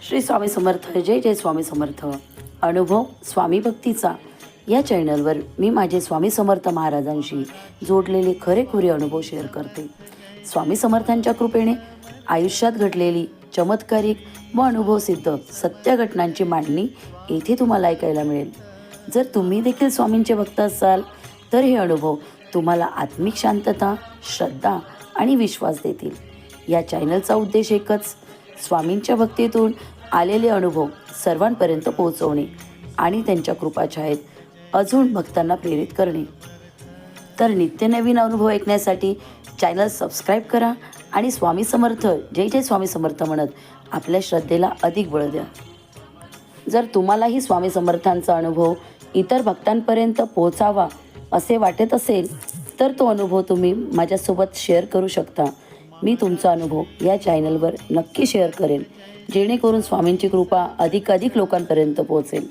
श्री स्वामी समर्थ. जय जय स्वामी समर्थ. अनुभव स्वामी भक्तीचा या चॅनलवर मी माझे स्वामी समर्थ महाराजांशी जोडलेले खरेखुरे अनुभव शेअर करते. स्वामी समर्थांच्या कृपेने आयुष्यात घडलेली चमत्कारिक व अनुभवसिद्ध सत्य घटनांची मांडणी येथे तुम्हाला ऐकायला मिळेल. जर तुम्ही देखील स्वामींचे भक्त असाल तर हे अनुभव तुम्हाला आत्मिक शांतता, श्रद्धा आणि विश्वास देतील. या चॅनलचा उद्देश एकच, स्वामींच्या भक्तीतून आलेले अनुभव सर्वांपर्यंत पोहोचवणे आणि त्यांच्या कृपाछायेत अजून भक्तांना प्रेरित करणे. तर नित्य नवीन अनुभव ऐकण्यासाठी चॅनल सबस्क्राईब करा आणि स्वामी समर्थ, जय जय स्वामी समर्थ म्हणत आपल्या श्रद्धेला अधिक बळ द्या. जर तुम्हालाही स्वामी समर्थांचा अनुभव इतर भक्तांपर्यंत पोहोचावा असे वाटत असेल तर तो अनुभव तुम्ही माझ्यासोबत शेअर करू शकता. मी तुमचा अनुभव या चॅनलवर नक्की शेअर करेन, जेणेकरून स्वामींची कृपा अधिकाधिक लोकांपर्यंत पोहोचेल.